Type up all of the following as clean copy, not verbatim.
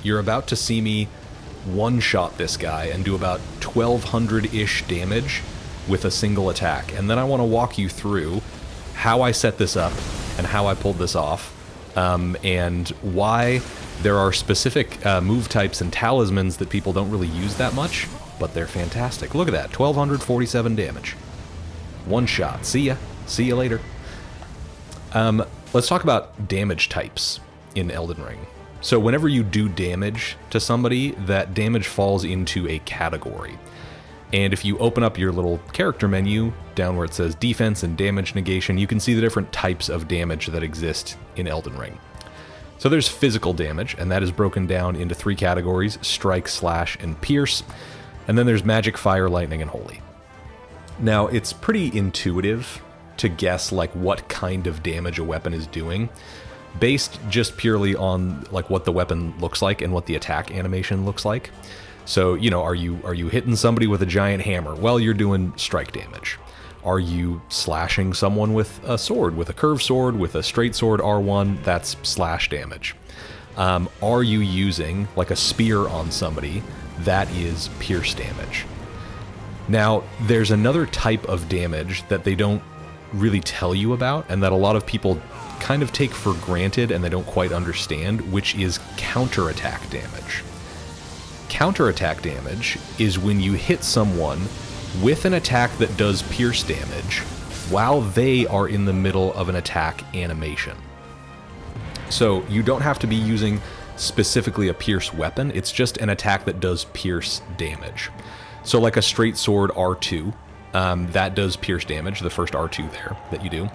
you're about to see me one-shot this guy and do about 1,200-ish damage with a single attack. And then I want to walk you through how I set this up and how I pulled this off, and why there are specific move types and talismans that people don't really use that much, but they're fantastic. Look at that, 1,247 damage. One shot. See ya. See you later. Let's talk about damage types in Elden Ring. So whenever you do damage to somebody, that damage falls into a category. And if you open up your little character menu, down where it says defense and damage negation, you can see the different types of damage that exist in Elden Ring. So there's physical damage, and that is broken down into 3 categories: strike, slash, and pierce. And then there's magic, fire, lightning, and holy. Now, it's pretty intuitive to guess like what kind of damage a weapon is doing, based just purely on like what the weapon looks like and what the attack animation looks like. So, you know, are you hitting somebody with a giant hammer? Well, you're doing strike damage. Are you slashing someone with a sword, with a curved sword, with a straight sword R1? That's slash damage. Are you using like a spear on somebody? That is pierce damage. Now, there's another type of damage that they don't really tell you about, and that a lot of people kind of take for granted and they don't quite understand, which is counterattack damage. Counterattack damage is when you hit someone with an attack that does pierce damage while they are in the middle of an attack animation. So you don't have to be using specifically a pierce weapon, it's just an attack that does pierce damage. So like a straight sword R2, that does pierce damage, the first R2 there that you do.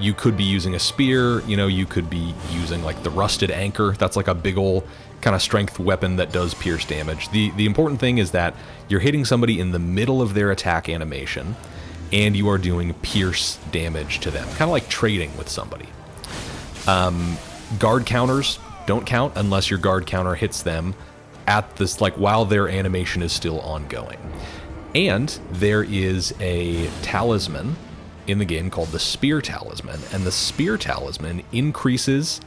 You could be using a spear, you know, you could be using like the rusted anchor, that's like a big ol' kind of strength weapon that does pierce damage. The important thing is that you're hitting somebody in the middle of their attack animation, and you are doing pierce damage to them, kind of like trading with somebody. Guard counters don't count unless your guard counter hits them at this, like while their animation is still ongoing. And there is a talisman in the game called the Spear Talisman, and the Spear Talisman increases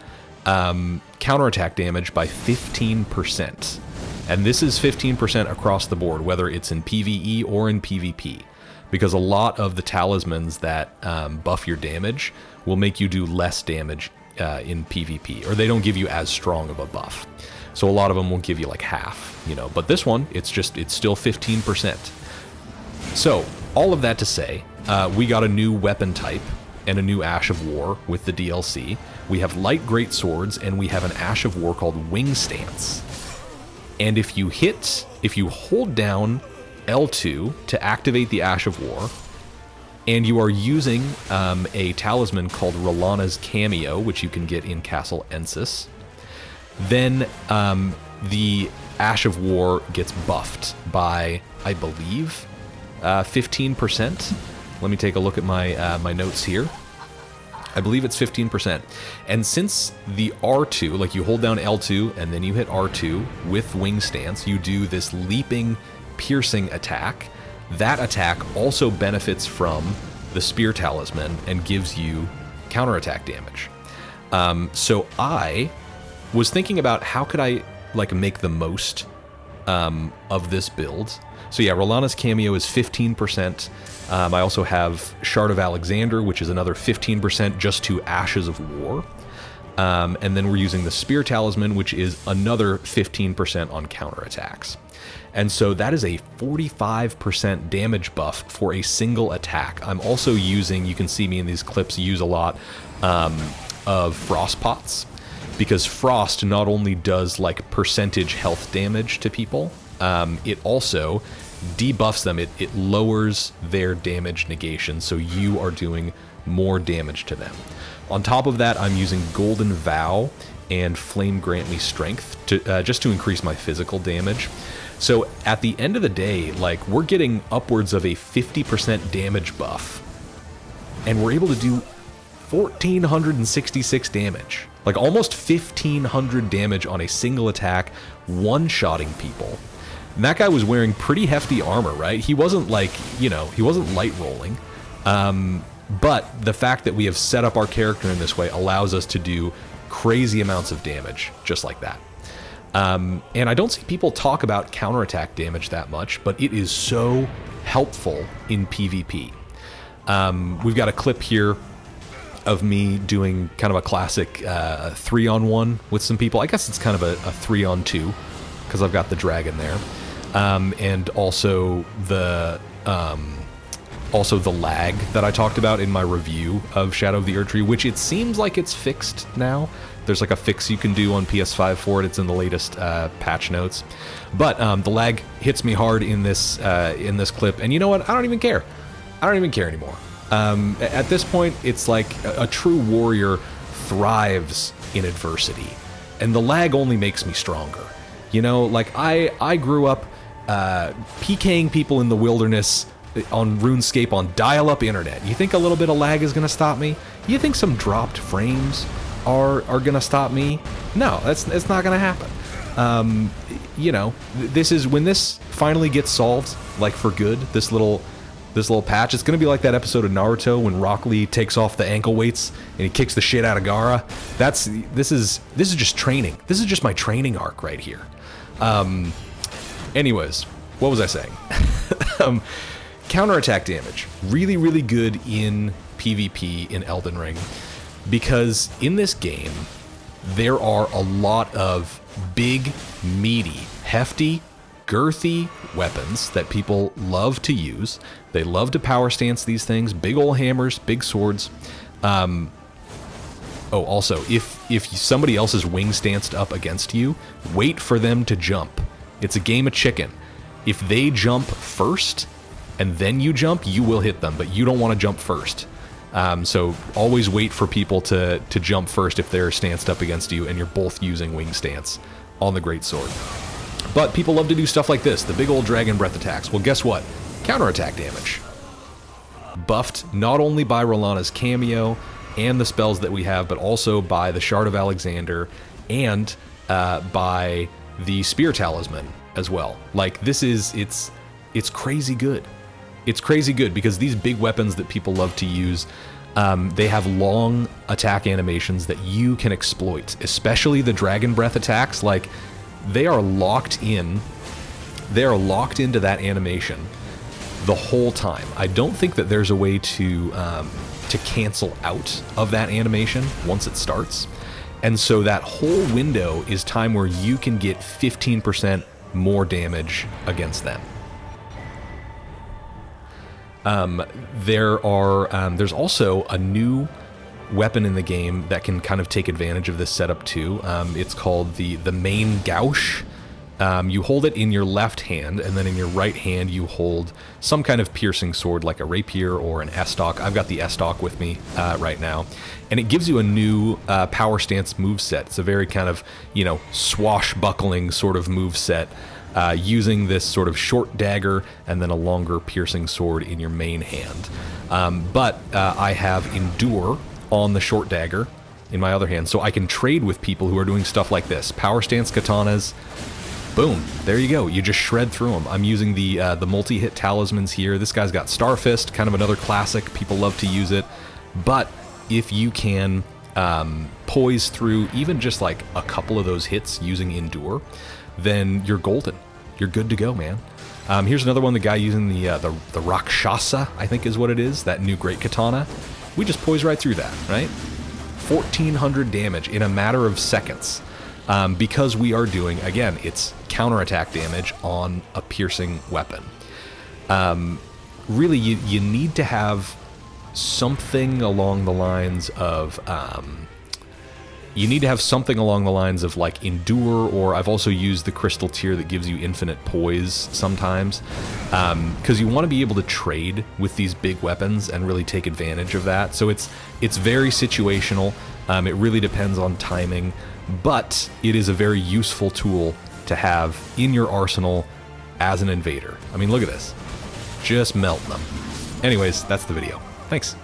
counterattack damage by 15%. And this is 15% across the board, whether it's in PvE or in PvP, because a lot of the talismans that buff your damage will make you do less damage in PvP, or they don't give you as strong of a buff. So a lot of them won't give you like half, you know, but this one, it's still 15%. So all of that to say, we got a new weapon type and a new Ash of War with the DLC. We have light great swords, and we have an Ash of War called Wing Stance. And if you hold down L2 to activate the Ash of War, and you are using a talisman called Rolana's Cameo, which you can get in Castle Ensis, then the Ash of War gets buffed by, I believe, 15%. Let me take a look at my notes here. I believe it's 15%. And since the R2, like you hold down L2 and then you hit R2 with Wing Stance, you do this leaping, piercing attack. That attack also benefits from the Spear Talisman and gives you counterattack damage. So I was thinking about how could I like make the most of this build. So yeah, Rolana's Cameo is 15%. I also have Shard of Alexander, which is another 15% just to Ashes of War. And then we're using the Spear Talisman, which is another 15% on counterattacks. And so that is a 45% damage buff for a single attack. I'm also using, you can see me in these clips use a lot of Frost Pots, because Frost not only does like percentage health damage to people, it also debuffs them. It lowers their damage negation, so you are doing more damage to them. On top of that, I'm using Golden Vow and Flame Grant Me Strength to just to increase my physical damage. So at the end of the day, like we're getting upwards of a 50% damage buff, and we're able to do 1,466 damage, like almost 1,500 damage on a single attack, one-shotting people. And that guy was wearing pretty hefty armor, right? He wasn't like, you know, he wasn't light rolling. But the fact that we have set up our character in this way allows us to do crazy amounts of damage just like that. And I don't see people talk about counterattack damage that much, but it is so helpful in PvP. We've got a clip here of me doing kind of a classic 3-on-1 with some people. I guess it's kind of a 3-on-2 because I've got the dragon there, and also the lag that I talked about in my review of Shadow of the Erdtree, which it seems like it's fixed now. There's like a fix you can do on PS5 for it. It's in the latest patch notes. But the lag hits me hard in this clip, and you know what? I don't even care. I don't even care anymore. At this point, it's like a true warrior thrives in adversity, and the lag only makes me stronger. You know, like I grew up PKing people in the wilderness on RuneScape on dial-up internet. You think a little bit of lag is going to stop me? You think some dropped frames are going to stop me? No, it's not going to happen. You know, this is when this finally gets solved, like for good. This little patch, it's going to be like that episode of Naruto when Rock Lee takes off the ankle weights and he kicks the shit out of Gaara. This is just training. This is just my training arc right here. Anyways, what was I saying? Counterattack damage, really, really good in PvP in Elden Ring, because in this game, there are a lot of big, meaty, hefty, girthy weapons that people love to use. They love to power stance these things, big ol' hammers, big swords. Oh, also, if somebody else is wing stanced up against you, wait for them to jump. It's a game of chicken. If they jump first, and then you jump, you will hit them, but you don't want to jump first. So always wait for people to jump first if they're stanced up against you and you're both using wing stance on the greatsword. But people love to do stuff like this, the big old dragon breath attacks. Well, guess what? Counterattack damage. Buffed not only by Rolana's cameo and the spells that we have, but also by the Shard of Alexander and by the Spear Talisman as well. Like, it's crazy good. It's crazy good because these big weapons that people love to use, they have long attack animations that you can exploit, especially the dragon breath attacks. Like, they are locked in. They are locked into that animation the whole time. I don't think that there's a way to cancel out of that animation once it starts. And so that whole window is time where you can get 15% more damage against them. There's also a new weapon in the game that can kind of take advantage of this setup too. It's called the main gouge. You hold it in your left hand, and then in your right hand you hold some kind of piercing sword like a rapier or an estoc. I've got the estoc with me right now, and it gives you a new power stance moveset. It's a very kind of, you know, swashbuckling sort of moveset, using this sort of short dagger and then a longer piercing sword in your main hand. But I have Endure on the short dagger in my other hand, so I can trade with people who are doing stuff like this. Power stance katanas. Boom, there you go. You just shred through them. I'm using the multi-hit talismans here. This guy's got Starfist, kind of another classic. People love to use it. But if you can poise through even just like a couple of those hits using Endure, then you're golden. You're good to go, man. Here's another one, the guy using the Rakshasa, I think is what it is, that new great katana. We just poise right through that, right? 1,400 damage in a matter of seconds. Because we are doing, again, it's counterattack damage on a piercing weapon. Really, you need to have something along the lines of like Endure, or I've also used the crystal tier that gives you infinite poise sometimes, because you want to be able to trade with these big weapons and really take advantage of that. So it's very situational. It really depends on timing, but it is a very useful tool to have in your arsenal as an invader. I mean, look at this. Just melt them. Anyways, that's the video. Thanks.